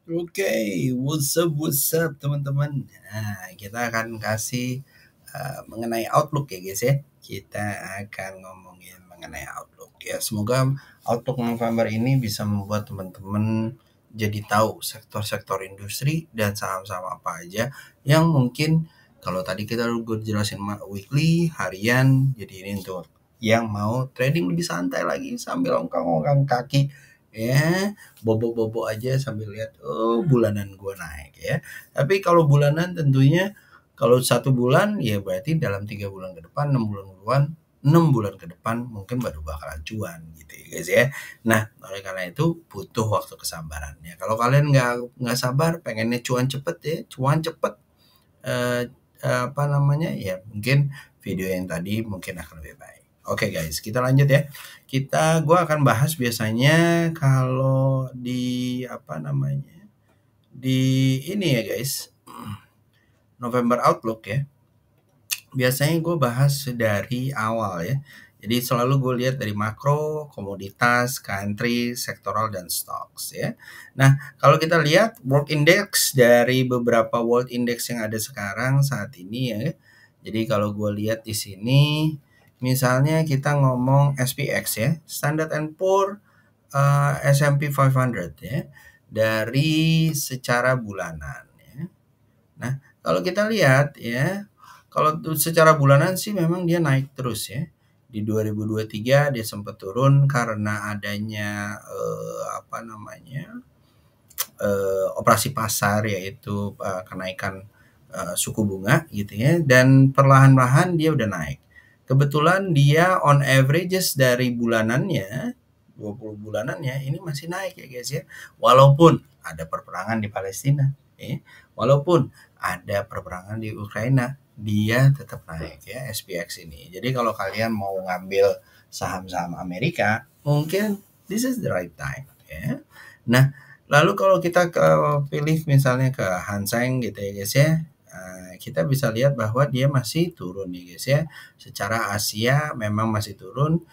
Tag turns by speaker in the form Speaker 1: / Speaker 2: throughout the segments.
Speaker 1: Oke, what's up teman-teman. Nah, kita akan kasih mengenai outlook ya guys ya. Kita akan ngomongin mengenai outlook ya. Semoga outlook November ini bisa membuat teman-teman jadi tahu sektor-sektor industri dan saham-saham apa aja yang mungkin kalau tadi kita udah jelasin weekly, harian, jadi ini untuk yang mau trading lebih santai lagi sambil ongkang-ongkang kaki ya, bobo-bobo aja sambil lihat, oh bulanan gua naik ya. Tapi kalau bulanan tentunya kalau 1 bulan ya berarti dalam 3 bulan ke depan, 6 bulan ke depan mungkin baru bakalan cuan gitu ya guys ya. Nah oleh karena itu butuh waktu kesabaran ya. Kalau kalian nggak sabar, pengennya cuan cepet ya, cuan cepet eh, apa namanya ya mungkin video yang tadi mungkin akan lebih baik. Oke guys, kita lanjut ya. Gua akan bahas biasanya kalau di apa namanya di ini ya guys, November Outlook ya. Biasanya gue bahas dari awal ya. Jadi selalu gue lihat dari makro, komoditas, country, sektoral, dan stocks ya. Nah, kalau kita lihat world index dari beberapa world index yang ada sekarang saat ini ya. Jadi kalau gue lihat di sini, misalnya kita ngomong SPX ya, Standard and Poor, S&P 500 ya, dari secara bulanan ya. Nah, kalau kita lihat ya, kalau secara bulanan sih memang dia naik terus ya. Di 2023 dia sempat turun karena adanya apa namanya operasi pasar yaitu kenaikan suku bunga gitu ya dan perlahan-lahan dia udah naik. Kebetulan dia on averages dari bulanannya 20 bulanannya ini masih naik ya guys ya. Walaupun ada perperangan di Palestina ya. Walaupun ada perperangan di Ukraina, dia tetap naik ya SPX ini. Jadi kalau kalian mau ngambil saham-saham Amerika, mungkin this is the right time ya. Nah, lalu kalau kita pilih misalnya ke Hang Seng gitu ya guys ya, kita bisa lihat bahwa dia masih turun nih guys ya. Secara Asia memang masih turun,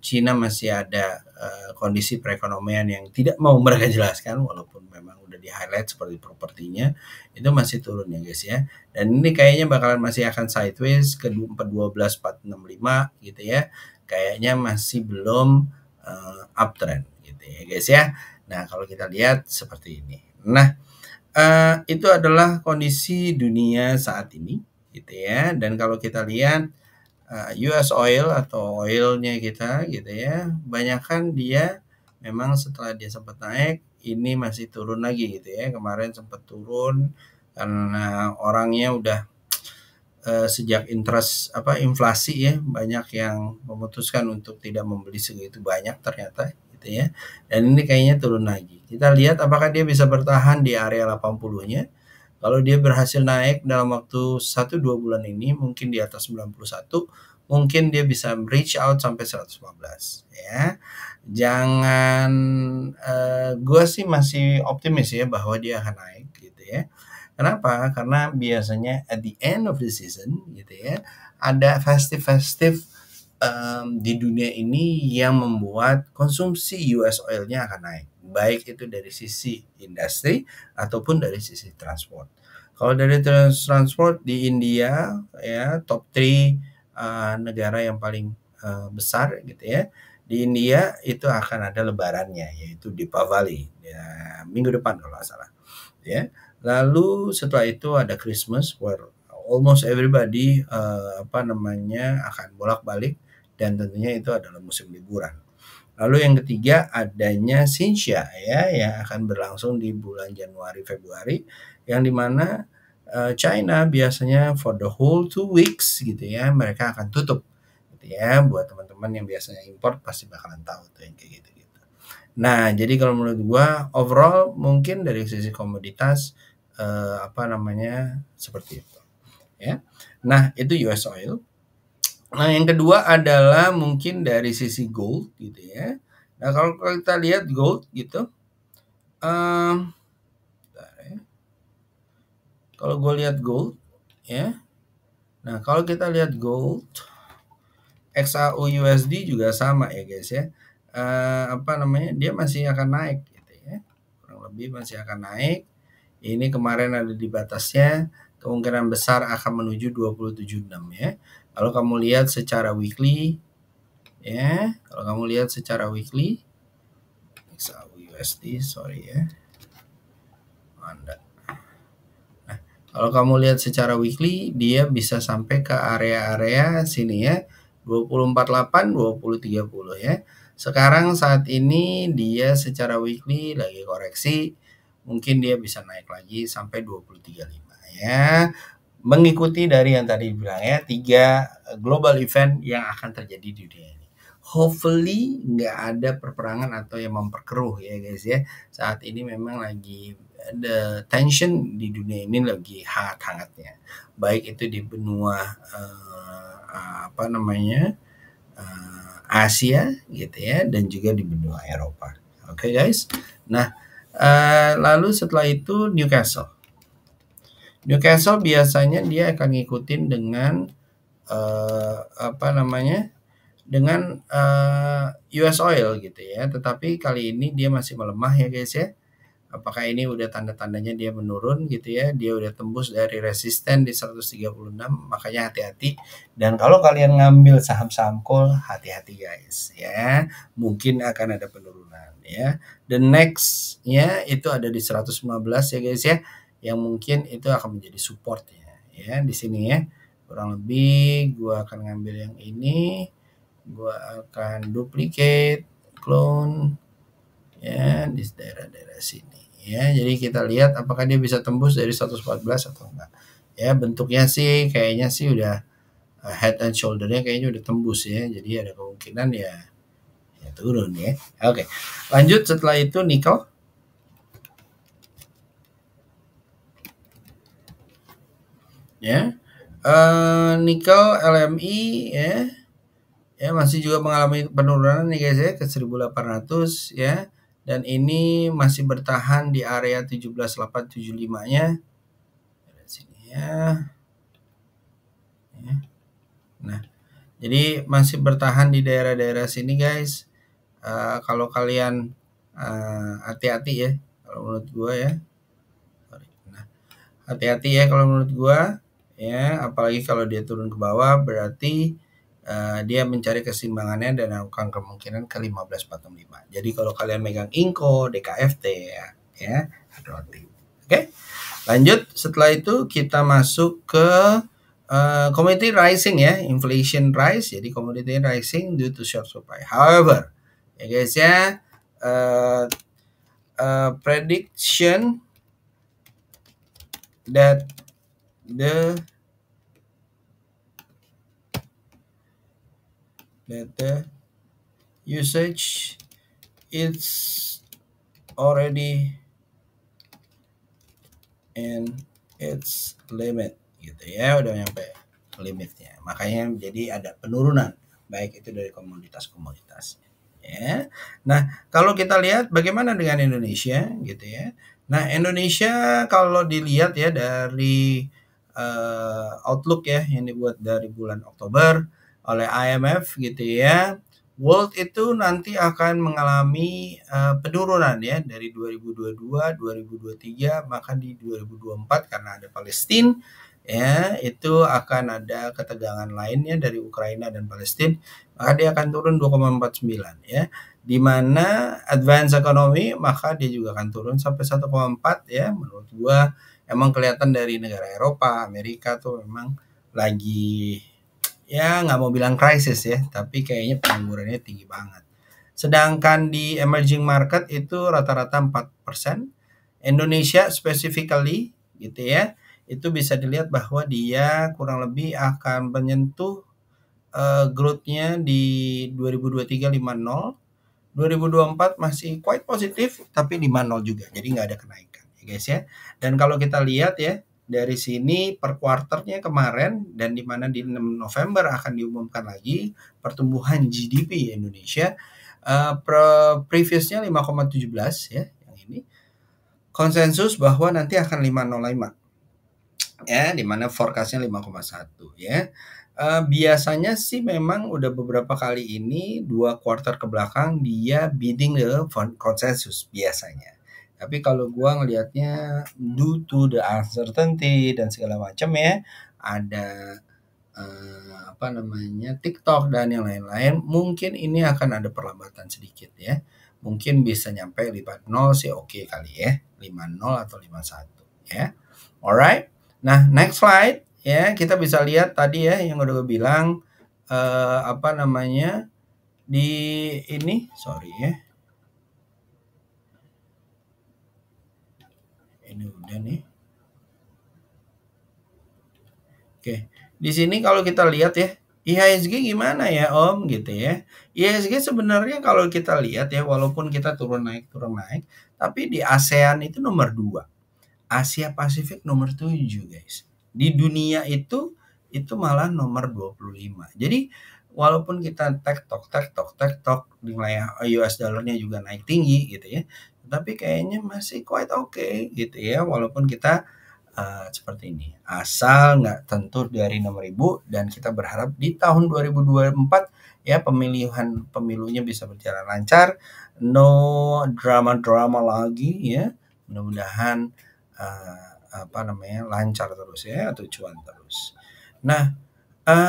Speaker 1: Cina masih ada kondisi perekonomian yang tidak mau mereka jelaskan walaupun memang udah di-highlight seperti propertinya, itu masih turun ya guys ya. Dan ini kayaknya bakalan masih akan sideways ke 412, 465 gitu ya. Kayaknya masih belum uptrend gitu ya guys ya. Nah, kalau kita lihat seperti ini. Nah, itu adalah kondisi dunia saat ini gitu ya. Dan kalau kita lihat US oil atau oilnya kita gitu ya, banyakkan dia memang setelah dia sempat naik, ini masih turun lagi gitu ya. Kemarin sempat turun karena orangnya udah sejak inflasi ya banyak yang memutuskan untuk tidak membeli segitu banyak ternyata gitu ya. Dan ini kayaknya turun lagi. Kita lihat apakah dia bisa bertahan di area 80-nya. Kalau dia berhasil naik dalam waktu 1-2 bulan ini mungkin di atas 91, mungkin dia bisa reach out sampai 115 ya. Jangan gue sih masih optimis ya bahwa dia akan naik gitu ya. Kenapa? Karena biasanya at the end of the season gitu ya, ada festive-festive di dunia ini yang membuat konsumsi US oil-nya akan naik. Baik itu dari sisi industri ataupun dari sisi transport. Kalau dari transport di India ya top 3 negara yang paling besar gitu ya. Di India itu akan ada lebarannya yaitu Deepavali ya, minggu depan kalau nggak salah ya. Lalu setelah itu ada Christmas where almost everybody apa namanya akan bolak-balik dan tentunya itu adalah musim liburan. Lalu yang ketiga adanya Xinjia ya yang akan berlangsung di bulan Januari Februari yang dimana China biasanya for the whole 2 weeks gitu ya mereka akan tutup gitu ya buat teman-teman yang biasanya import pasti bakalan tahu tuh yang kayak gitu-gitu. Nah jadi kalau menurut gua overall mungkin dari sisi komoditas apa namanya seperti itu ya. Nah itu US oil. Nah yang kedua adalah mungkin dari sisi gold gitu ya. Nah kalau kita lihat gold gitu, um, kalau gue lihat gold ya. Nah kalau kita lihat gold, XAU USD juga sama ya guys ya. Apa namanya dia masih akan naik gitu ya. Kurang lebih masih akan naik. Ini kemarin ada di batasnya, kemungkinan besar akan menuju 27.6 ya. Kalau kamu lihat secara weekly ya, kalau kamu lihat secara weekly USD, sorry ya. Anda. Nah, kalau kamu lihat secara weekly, dia bisa sampai ke area-area sini ya, 24.8, 20.30 ya. Sekarang saat ini dia secara weekly lagi koreksi, mungkin dia bisa naik lagi sampai 20.35 ya. Mengikuti dari yang tadi bilang ya, 3 global event yang akan terjadi di dunia ini. Hopefully nggak ada perperangan atau yang memperkeruh ya guys ya. Saat ini memang lagi the tension di dunia ini lagi hangat-hangatnya. Baik itu di benua Asia gitu ya, dan juga di benua Eropa. Oke guys. Nah, lalu setelah itu Newcastle biasanya dia akan ngikutin dengan dengan US oil gitu ya. Tetapi kali ini dia masih melemah ya guys ya. Apakah ini udah tanda-tandanya dia menurun gitu ya. Dia udah tembus dari resisten di 136, makanya hati-hati. Dan kalau kalian ngambil saham-saham coal, hati-hati guys ya. Mungkin akan ada penurunan ya. The next ya itu ada di 115 ya guys ya, yang mungkin itu akan menjadi supportnya ya di sini ya. Kurang lebih gua akan ngambil yang ini, gua akan duplicate, clone ya di daerah-daerah sini ya. Jadi kita lihat apakah dia bisa tembus dari 114 atau enggak. Ya, bentuknya sih kayaknya sih udah head and shoulder-nya kayaknya udah tembus ya. Jadi ada kemungkinan ya turun ya. Oke. Lanjut setelah itu nikel. Ya. Nikel LMI ya masih juga mengalami penurunan nih guys ya ke 1800 ya, dan ini masih bertahan di area 17.875-nya sini ya. Nah, jadi masih bertahan di daerah-daerah sini guys. Kalau kalian hati-hati ya kalau menurut gua ya. Nah, hati-hati ya kalau menurut gua ya, apalagi kalau dia turun ke bawah berarti dia mencari keseimbangannya dan akan kemungkinan ke 15.45. Jadi kalau kalian megang Inco, DKFT ya hati-hati. Oke. Lanjut setelah itu kita masuk ke commodity rising ya, inflation rise. Jadi commodity rising due to short supply. However, ya guys ya, prediction that the usage is already in its limit gitu ya, udah nyampe limitnya, makanya jadi ada penurunan baik itu dari komoditas ya. Nah, kalau kita lihat bagaimana dengan Indonesia gitu ya. Nah, Indonesia kalau dilihat ya dari outlook ya yang dibuat dari bulan Oktober oleh IMF gitu ya, world itu nanti akan mengalami penurunan ya dari 2022, 2023, bahkan di 2024 karena ada Palestina ya, itu akan ada ketegangan lainnya dari Ukraina dan Palestina, maka dia akan turun 2,49 ya. Di mana advance economy maka dia juga akan turun sampai 1,4 ya. Menurut gua emang kelihatan dari negara Eropa, Amerika tuh memang lagi ya nggak mau bilang krisis ya, tapi kayaknya penganggurannya tinggi banget. Sedangkan di emerging market itu rata-rata 4%. Indonesia specifically gitu ya, itu bisa dilihat bahwa dia kurang lebih akan menyentuh growth-nya di 2023 50, 2024 masih quite positif tapi 50 juga, jadi nggak ada kenaikan ya guys ya. Dan kalau kita lihat ya dari sini per kuarternya kemarin dan di mana di 6 November akan diumumkan lagi pertumbuhan GDP Indonesia, previously 5,17 ya, yang ini konsensus bahwa nanti akan 5,05 ya, di mana forecastnya 5,1 ya. Biasanya sih memang udah beberapa kali ini 2 kuartal ke belakang dia beating the konsensus biasanya. Tapi kalau gua ngelihatnya due to the uncertainty dan segala macam ya, ada apa namanya, TikTok dan yang lain-lain, mungkin ini akan ada perlambatan sedikit ya. Mungkin bisa nyampe 50 sih oke kali ya, 50 atau 51 ya. Alright. Nah, next slide ya, kita bisa lihat tadi ya yang udah gue bilang apa namanya di ini, sorry ya. Ini udah nih. Oke. Di sini kalau kita lihat ya, IHSG gimana ya Om gitu ya. IHSG sebenarnya kalau kita lihat ya walaupun kita turun naik, tapi di ASEAN itu nomor 2. Asia Pasifik nomor 7 guys. Di dunia itu malah nomor 25. Jadi walaupun kita tektok nilai US dollarnya juga naik tinggi gitu ya. Tapi kayaknya masih quite okay gitu ya walaupun kita seperti ini. Asal nggak tentu dari 6.000 dan kita berharap di tahun 2024 ya pemilunya bisa berjalan lancar, no drama-drama lagi ya. Mudah-mudahan apa namanya lancar terus ya atau cuan terus. Nah,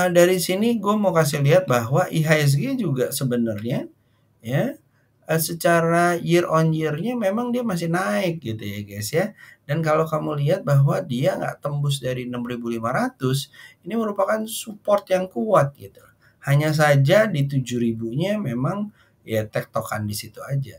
Speaker 1: dari sini gue mau kasih lihat bahwa IHSG juga sebenarnya ya secara year on year-nya memang dia masih naik gitu ya guys ya. Dan kalau kamu lihat bahwa dia nggak tembus dari 6.500, ini merupakan support yang kuat gitu. Hanya saja di 7.000-nya memang ya tektokan di situ aja.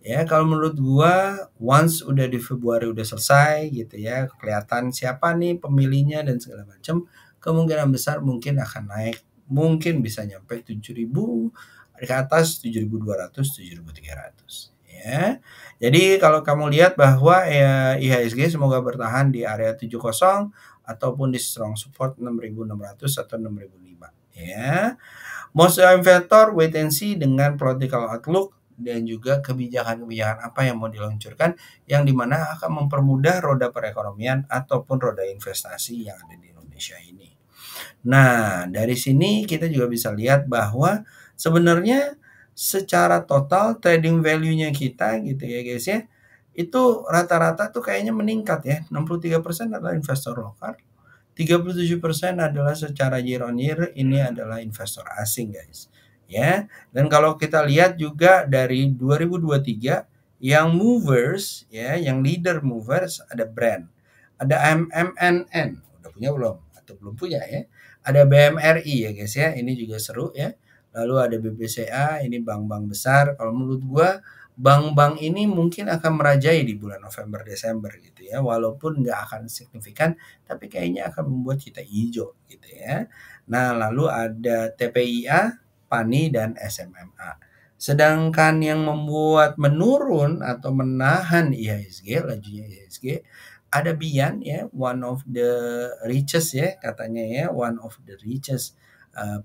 Speaker 1: Ya kalau menurut gua once udah di Februari udah selesai gitu ya, kelihatan siapa nih pemilihnya dan segala macam, kemungkinan besar mungkin akan naik, mungkin bisa nyampe 7.000 ke atas 7.200, 7.300 ya. Jadi kalau kamu lihat bahwa ya IHSG semoga bertahan di area 70 ataupun di strong support 6.600 atau 6.005 ya. Most investor wait and see dengan political outlook dan juga kebijakan-kebijakan apa yang mau diluncurkan yang dimana akan mempermudah roda perekonomian ataupun roda investasi yang ada di Indonesia ini. Nah, dari sini kita juga bisa lihat bahwa sebenarnya secara total trading value-nya kita gitu ya guys ya, itu rata-rata tuh kayaknya meningkat ya. 63% adalah investor lokal, 37% adalah secara year on year ini adalah investor asing guys. Ya. Dan kalau kita lihat juga dari 2023 yang movers ya, yang leader movers ada brand, ada MMNN, udah punya belum? Atau belum punya ya? Ada BMRI ya guys ya, ini juga seru ya. Lalu ada BBCA, ini bank-bank besar. Kalau menurut gua bank-bank ini mungkin akan merajai di bulan November Desember gitu ya, walaupun nggak akan signifikan, tapi kayaknya akan membuat kita hijau gitu ya. Nah lalu ada TPIA, PANI dan SMMA. Sedangkan yang membuat menurun atau menahan IHSG, lajunya IHSG, ada Bian ya, one of the richest ya katanya ya, one of the richest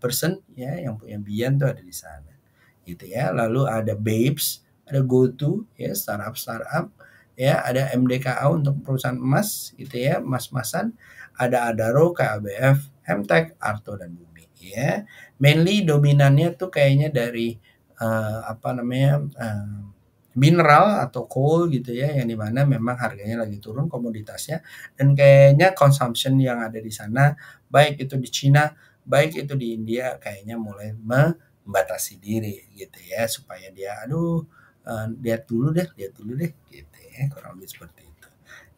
Speaker 1: person ya yang punya Bian tuh ada di sana gitu ya. Lalu ada Babes, ada GoTo ya startup ya, ada MDKA untuk perusahaan emas gitu ya, emas-emasan, ada Adaro, KABF, Hemtek, Arto dan Bumi ya. Mainly dominannya tuh kayaknya dari apa namanya mineral atau coal gitu ya, yang dimana memang harganya lagi turun komoditasnya dan kayaknya consumption yang ada di sana baik itu di Cina baik itu di India kayaknya mulai membatasi diri gitu ya supaya dia lihat dulu deh gitu ya kurang lebih seperti itu.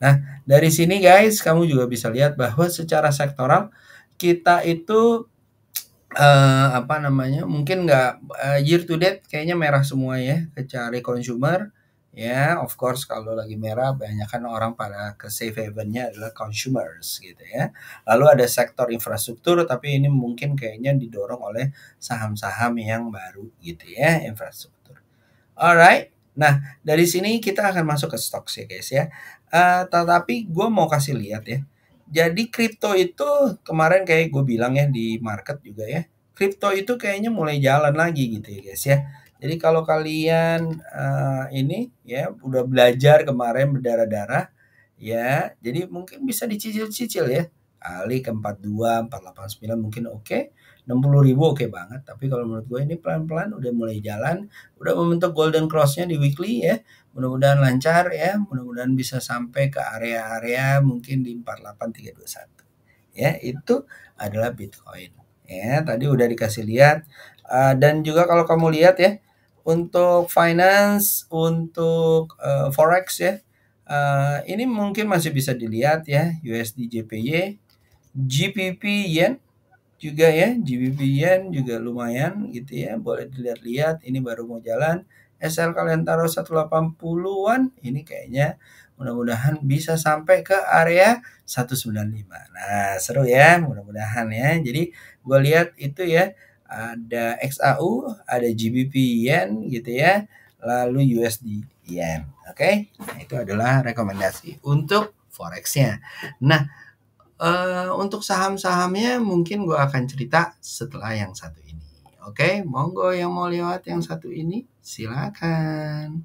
Speaker 1: Nah dari sini guys kamu juga bisa lihat bahwa secara sektoral kita itu apa namanya, mungkin nggak year to date kayaknya merah semua ya, kecuali consumer. Ya, of course kalau lagi merah banyakkan orang pada ke safe haven-nya adalah consumers gitu ya. Lalu ada sektor infrastruktur tapi ini mungkin kayaknya didorong oleh saham-saham yang baru gitu ya, infrastruktur. Alright. Nah, dari sini kita akan masuk ke stocks ya guys ya. Tetapi gue mau kasih lihat ya. Jadi kripto itu kemarin kayak gue bilang ya di market juga ya. Kripto itu kayaknya mulai jalan lagi gitu ya guys ya. Jadi kalau kalian ini ya udah belajar kemarin berdarah-darah ya, jadi mungkin bisa dicicil-cicil ya. Ali ke 42, 489 mungkin oke. 60.000 oke banget. Tapi kalau menurut gue ini pelan-pelan udah mulai jalan, udah membentuk golden cross-nya di weekly ya. Mudah-mudahan lancar ya, mudah-mudahan bisa sampai ke area-area mungkin di 48321. Ya, itu adalah Bitcoin. Ya, tadi udah dikasih lihat. Dan juga kalau kamu lihat ya, untuk finance, untuk forex ya, ini mungkin masih bisa dilihat ya, USD JPY, GBP Yen juga ya, GBP Yen juga lumayan gitu ya, boleh dilihat-lihat. Ini baru mau jalan. SL kalian taruh 180-an, ini kayaknya mudah-mudahan bisa sampai ke area 195. Nah, seru ya, mudah-mudahan ya. Jadi gue lihat itu ya, ada XAU, ada GBP Yen gitu ya, lalu USD Yen. Oke, nah, itu adalah rekomendasi untuk forex-nya. Nah, untuk saham-sahamnya mungkin gue akan cerita setelah yang satu ini. Oke, monggo yang mau lewat yang satu ini, silakan.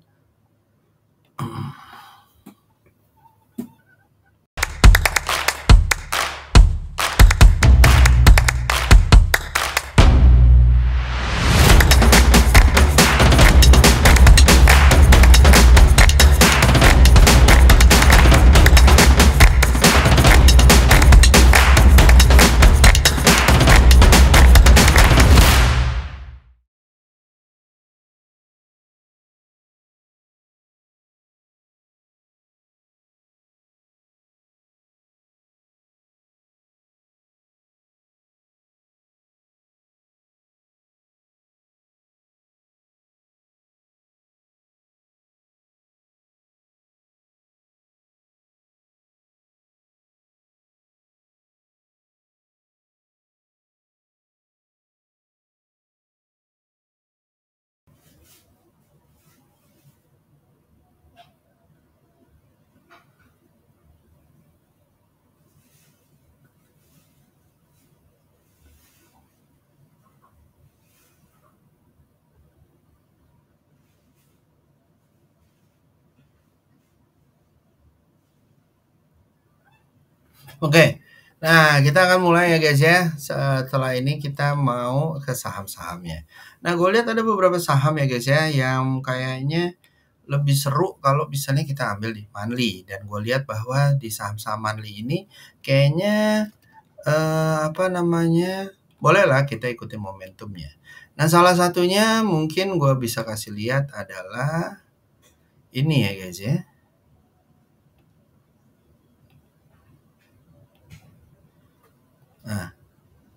Speaker 1: Oke, nah kita akan mulai ya guys ya. Setelah ini kita mau ke saham-sahamnya. Nah, gue lihat ada beberapa saham ya guys ya yang kayaknya lebih seru kalau misalnya kita ambil di monthly. Dan gue lihat bahwa di saham-saham monthly ini kayaknya apa namanya, bolehlah kita ikuti momentumnya. Nah, salah satunya mungkin gue bisa kasih lihat adalah ini ya guys ya. Nah,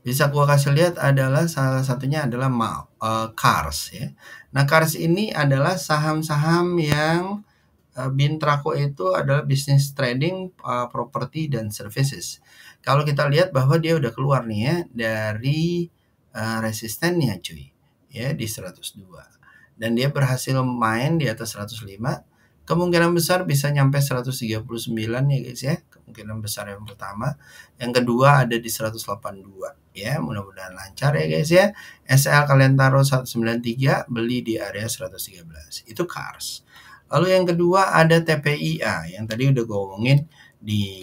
Speaker 1: bisa gua kasih lihat adalah salah satunya adalah Kars ya. Nah, Kars ini adalah saham-saham yang Bintrako itu adalah bisnis trading property dan services. Kalau kita lihat bahwa dia udah keluar nih ya dari resistennya cuy ya di 102 dan dia berhasil main di atas 105. Kemungkinan besar bisa nyampe 139 ya guys ya. Kemungkinan besar yang pertama. Yang kedua ada di 182 ya. Mudah-mudahan lancar ya guys ya. SL kalian taruh 193, beli di area 113. Itu Kars. Lalu yang kedua ada TPIA yang tadi udah gue omongin di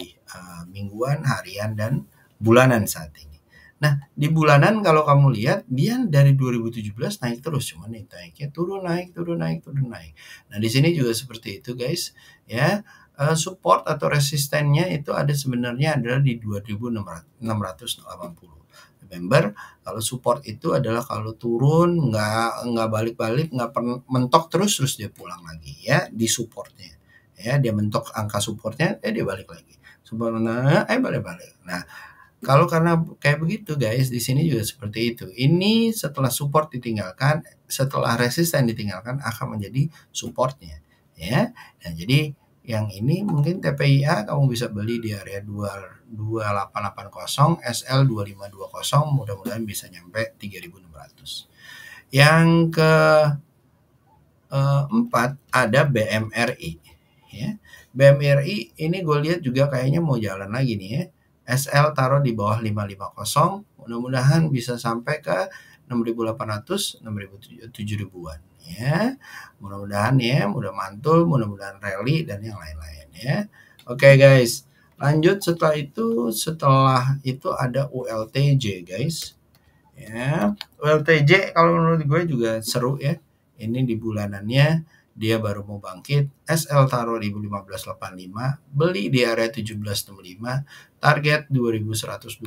Speaker 1: mingguan, harian, dan bulanan saat ini. Nah, di bulanan kalau kamu lihat dia dari 2017 naik terus, cuman naiknya turun naik. Nah, di sini juga seperti itu guys, ya. Support atau resistennya itu ada sebenarnya adalah di 2680. Remember, kalau support itu adalah kalau turun nggak balik-balik, nggak mentok terus dia pulang lagi ya di supportnya. Ya, dia mentok angka supportnya, dia balik lagi. Supportnya, balik-balik. Nah, kalau karena kayak begitu guys, di sini juga seperti itu. Ini setelah support ditinggalkan, setelah resisten ditinggalkan akan menjadi supportnya, ya. Nah, jadi yang ini mungkin TPIA kamu bisa beli di area 2880, SL 2520, mudah-mudahan bisa nyampe 3600. Yang ke empat ada BMRI, ya. BMRI ini gue lihat juga kayaknya mau jalan lagi nih ya. SL taruh di bawah 550, mudah-mudahan bisa sampai ke 6.800, 7.000-an ya. Mudah-mudahan ya, mudah mantul, mudah-mudahan rally dan yang lain-lain ya. Oke guys. Lanjut setelah itu ada ULTJ guys. Ya, ULTJ kalau menurut gue juga seru ya. Ini di bulanannya dia baru mau bangkit, SL taruh di 1585, beli di area 1765, target 2120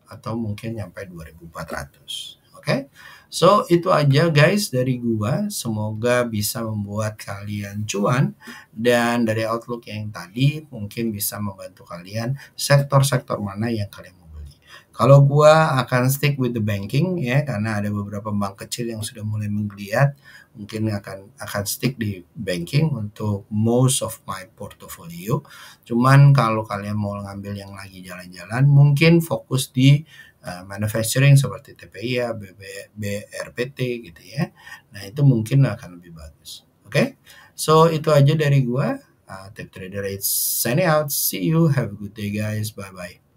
Speaker 1: atau mungkin nyampe 2400. Oke. So, itu aja guys dari gua. Semoga bisa membuat kalian cuan dan dari outlook yang tadi mungkin bisa membantu kalian sektor-sektor mana yang kalian mau beli. Kalau gua akan stick with the banking ya karena ada beberapa bank kecil yang sudah mulai menggeliat, mungkin akan stick di banking untuk most of my portfolio. Cuman kalau kalian mau ngambil yang lagi jalan-jalan, mungkin fokus di manufacturing seperti TPIA, BRPT gitu ya. Nah, itu mungkin akan lebih bagus. Oke. So, itu aja dari gua. Tip Trader is signing out. See you. Have a good day guys. Bye bye.